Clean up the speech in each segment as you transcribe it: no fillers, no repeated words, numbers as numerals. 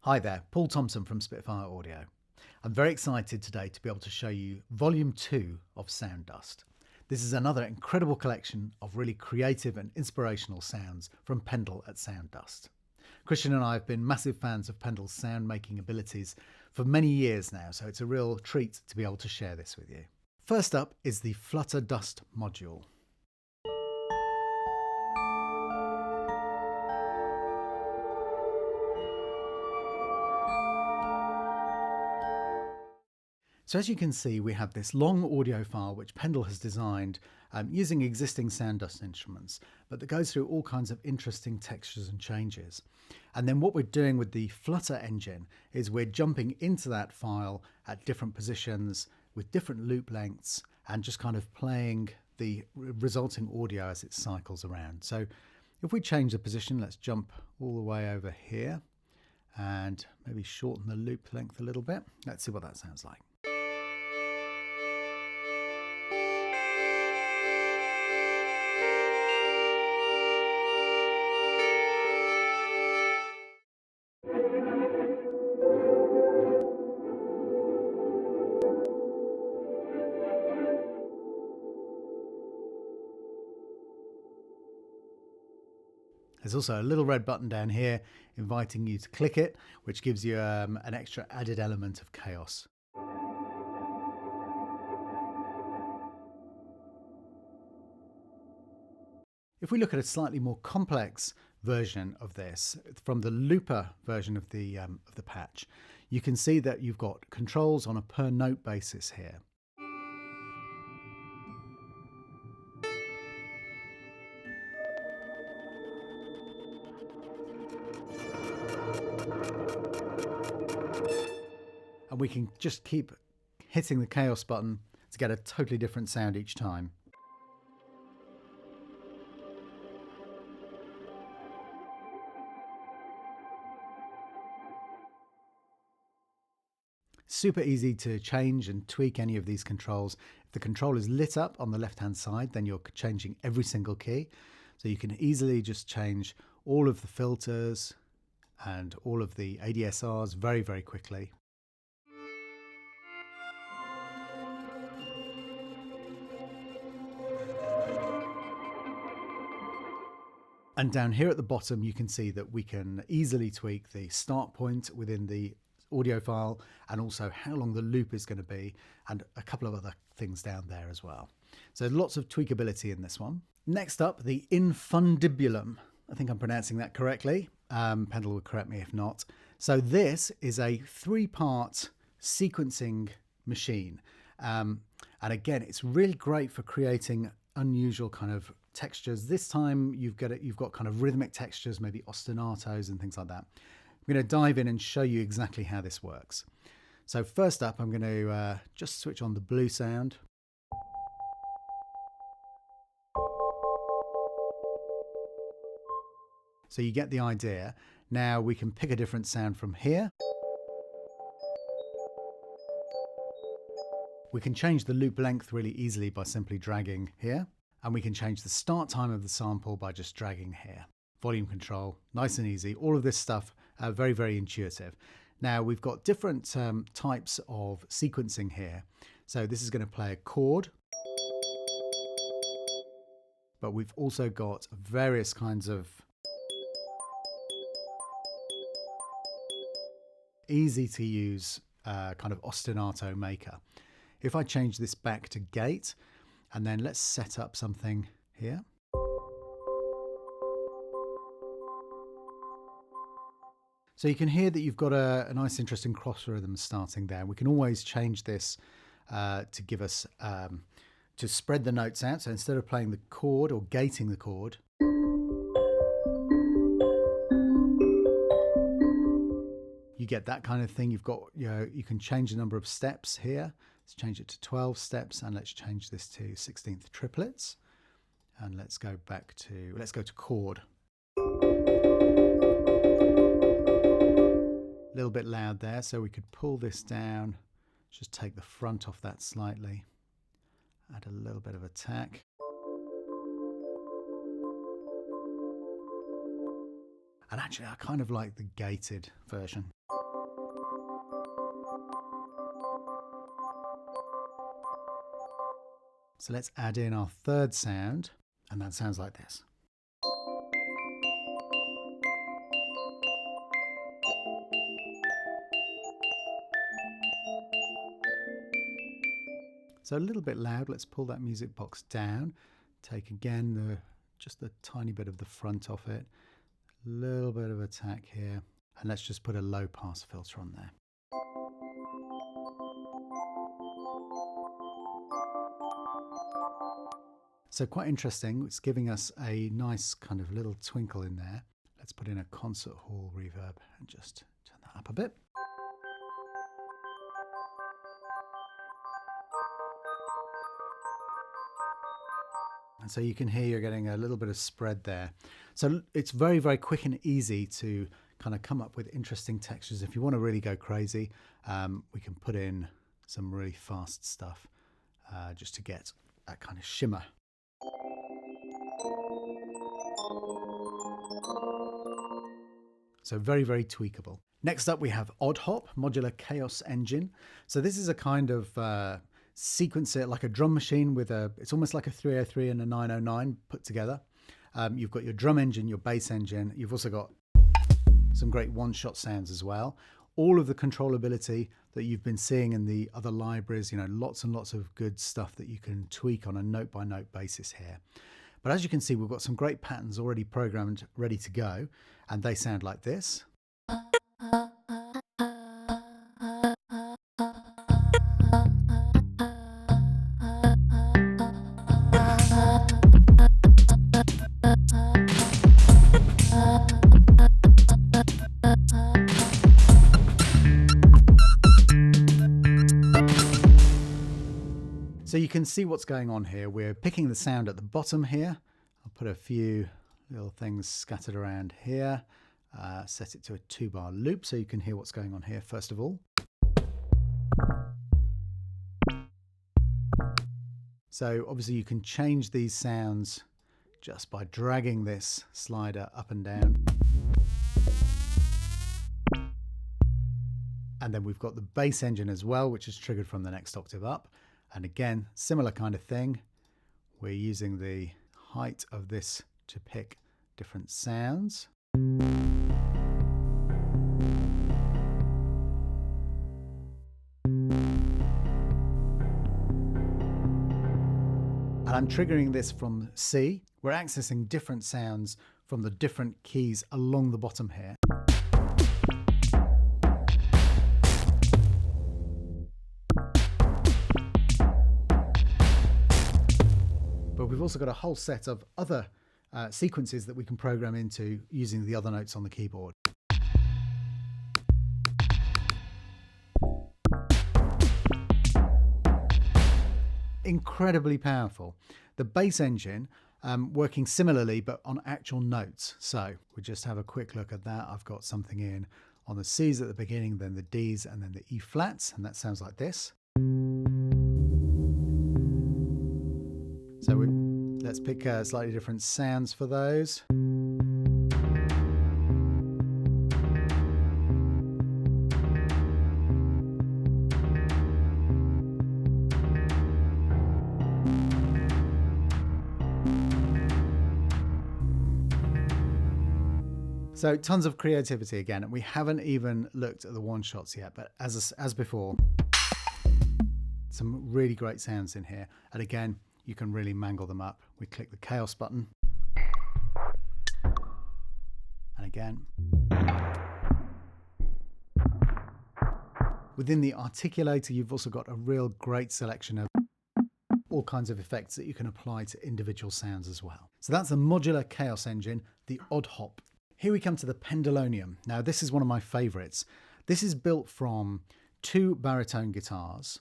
Hi there, Paul Thompson from Spitfire Audio. I'm very excited today to be able to show you Volume 2 of Sound Dust. This is another incredible collection of really creative and inspirational sounds from Pendle at Sound Dust. Christian and I have been massive fans of Pendle's sound making abilities for many years now, so it's a real treat to be able to share this with you. First up is the Flutter Dust module. So as you can see, we have this long audio file which Pendle has designed using existing Sound Dust instruments, but that goes through all kinds of interesting textures and changes. And then what we're doing with the Flutter engine is we're jumping into that file at different positions with different loop lengths and just kind of playing the resulting audio as it cycles around. So if we change the position, let's jump all the way over here and maybe shorten the loop length a little bit. Let's see what that sounds like. There's also a little red button down here inviting you to click it, which gives you an extra added element of chaos. If we look at a slightly more complex version of this, from the looper version of the patch, you can see that you've got controls on a per note basis here. And we can just keep hitting the chaos button to get a totally different sound each time. Super easy to change and tweak any of these controls. If the control is lit up on the left hand side, then you're changing every single key. So you can easily just change all of the filters and all of the ADSRs very, very quickly. And down here at the bottom, you can see that we can easily tweak the start point within the audio file and also how long the loop is going to be and a couple of other things down there as well. So lots of tweakability in this one. Next up, the Infundibulum. I think I'm pronouncing that correctly. Pendle will correct me if not. So this is a 3-part sequencing machine. And again, it's really great for creating unusual kind of textures. This time you've got kind of rhythmic textures, maybe ostinatos and things like that. I'm going to dive in and show you exactly how this works. So first up, I'm going to just switch on the blue sound. So you get the idea. Now we can pick a different sound from here. We can change the loop length really easily by simply dragging here. And we can change the start time of the sample by just dragging here. Volume control, nice and easy. All of this stuff, very, very intuitive. Now we've got different types of sequencing here. So this is going to play a chord. But we've also got various kinds of easy to use kind of ostinato maker. If I change this back to gate, and then let's set up something here. So you can hear that you've got a nice interesting cross rhythm starting there. We can always change this to give us, to spread the notes out. So instead of playing the chord or gating the chord, you get that kind of thing. You've got, you can change the number of steps here. Let's change it to 12 steps and let's change this to 16th triplets. And let's go to chord. A little bit loud there, so we could pull this down, just take the front off that slightly, add a little bit of attack. And actually I kind of like the gated version. So let's add in our third sound, and that sounds like this. So a little bit loud. Let's pull that music box down. Take again just a tiny bit of the front off it. A little bit of attack here. And let's just put a low pass filter on there. So quite interesting. It's giving us a nice kind of little twinkle in there. Let's put in a concert hall reverb and just turn that up a bit. And so you can hear you're getting a little bit of spread there. So it's very, very quick and easy to kind of come up with interesting textures. If you want to really go crazy, we can put in some really fast stuff just to get that kind of shimmer. So very, very tweakable. Next up, we have Oddhop, Modular Chaos Engine. So this is a kind of sequencer, like a drum machine with it's almost like a 303 and a 909 put together. You've got your drum engine, your bass engine. You've also got some great one-shot sounds as well. All of the controllability that you've been seeing in the other libraries, lots and lots of good stuff that you can tweak on a note-by-note basis here. But as you can see, we've got some great patterns already programmed, ready to go, and they sound like this. So you can see what's going on here. We're picking the sound at the bottom here. I'll put a few little things scattered around here. Set it to a 2-bar loop so you can hear what's going on here first of all. So obviously you can change these sounds just by dragging this slider up and down. And then we've got the bass engine as well, which is triggered from the next octave up. And again, similar kind of thing. We're using the height of this to pick different sounds. And I'm triggering this from C. We're accessing different sounds from the different keys along the bottom here. But we've also got a whole set of other sequences that we can program into using the other notes on the keyboard. Incredibly powerful. The bass engine working similarly but on actual notes. So we just have a quick look at that. I've got something in on the C's at the beginning, then the D's, and then the E flats, and that sounds like this. So let's pick slightly different sounds for those. So tons of creativity again, and we haven't even looked at the one-shots yet, but as before, some really great sounds in here. And again, you can really mangle them up. We click the chaos button. And again. Within the articulator, you've also got a real great selection of all kinds of effects that you can apply to individual sounds as well. So that's the modular chaos engine, the Oddhop. Here we come to the Pendulum. Now this is one of my favorites. This is built from 2 baritone guitars.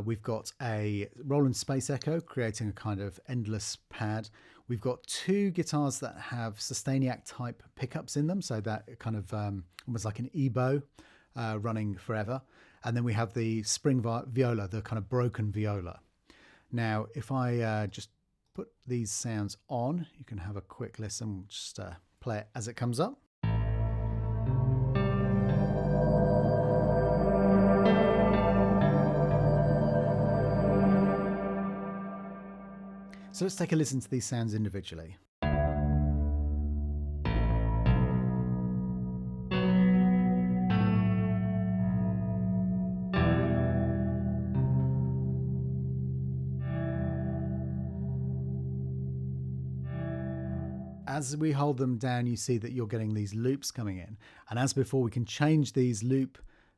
We've got a Roland Space Echo creating a kind of endless pad. We've got 2 guitars that have Sustainiac type pickups in them, so that kind of almost like an E-bow running forever. And then we have the spring viola, the kind of broken viola. Now, if I just put these sounds on, you can have a quick listen. We'll just play it as it comes up. So let's take a listen to these sounds individually. As we hold them down, you see that you're getting these loops coming in. And as before, we can change these loop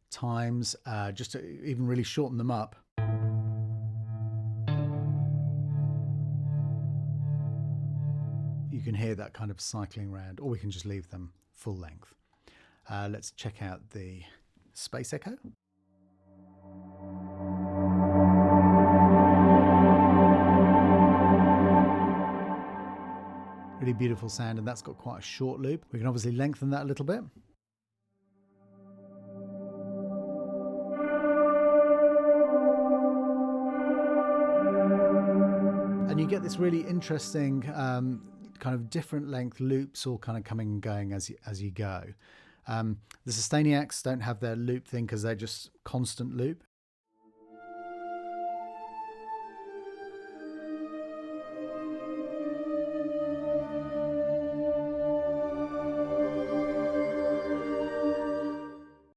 times just to even really shorten them up. You can hear that kind of cycling round, or we can just leave them full length. Let's check out the space echo. Really beautiful sound, and that's got quite a short loop. We can obviously lengthen that a little bit. And you get this really interesting kind of different length loops all kind of coming and going as you go. The Sustainiacs don't have their loop thing because they're just constant loop.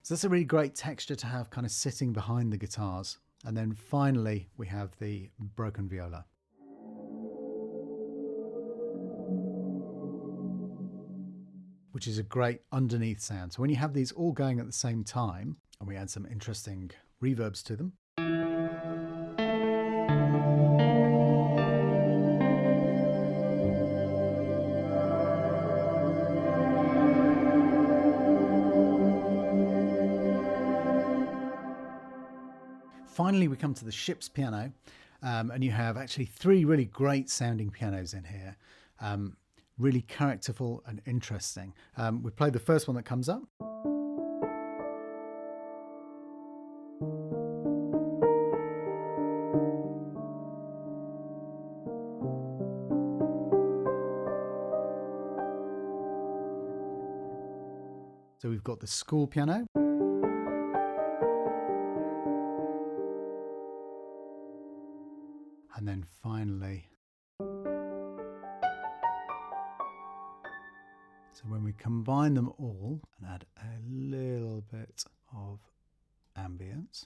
So that's a really great texture to have kind of sitting behind the guitars. And then finally, we have the broken viola. Which is a great underneath sound. So when you have these all going at the same time, and we add some interesting reverbs to them. Finally, we come to the ship's piano, and you have actually 3 really great sounding pianos in here. Really characterful and interesting. We played the first one that comes up. So we've got the school piano. And then finally, so when we combine them all and add a little bit of ambience.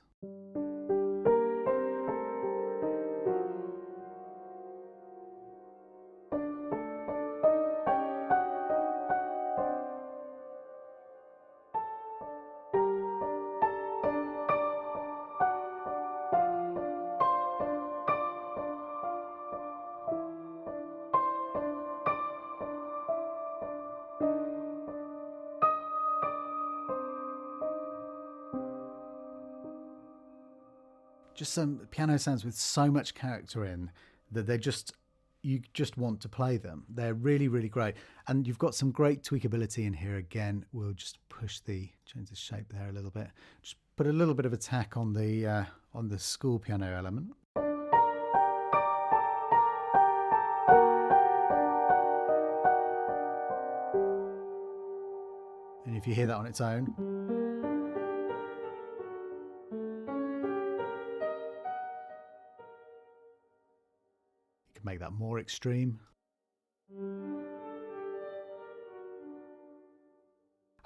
Just some piano sounds with so much character in that you just want to play them. They're really, really great. And you've got some great tweakability in here. Again, we'll just change the shape there a little bit. Just put a little bit of attack on the school piano element. And if you hear that on its own, make that more extreme. And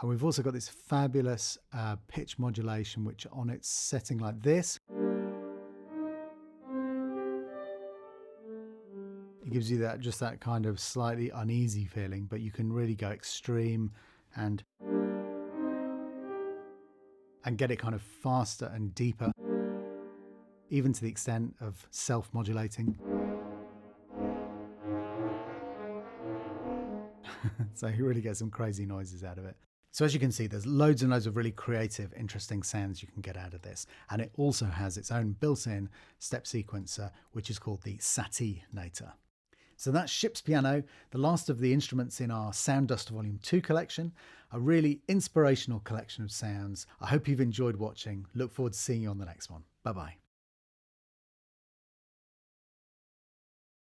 we've also got this fabulous pitch modulation, which on its setting like this, it gives you that kind of slightly uneasy feeling, but you can really go extreme and get it kind of faster and deeper, even to the extent of self-modulating. So you really get some crazy noises out of it. So as you can see, there's loads and loads of really creative, interesting sounds you can get out of this. And it also has its own built-in step sequencer, which is called the Satinator. So that's Ship's Piano, the last of the instruments in our Sound Dust Vol.2 collection, a really inspirational collection of sounds. I hope you've enjoyed watching. Look forward to seeing you on the next one. Bye-bye.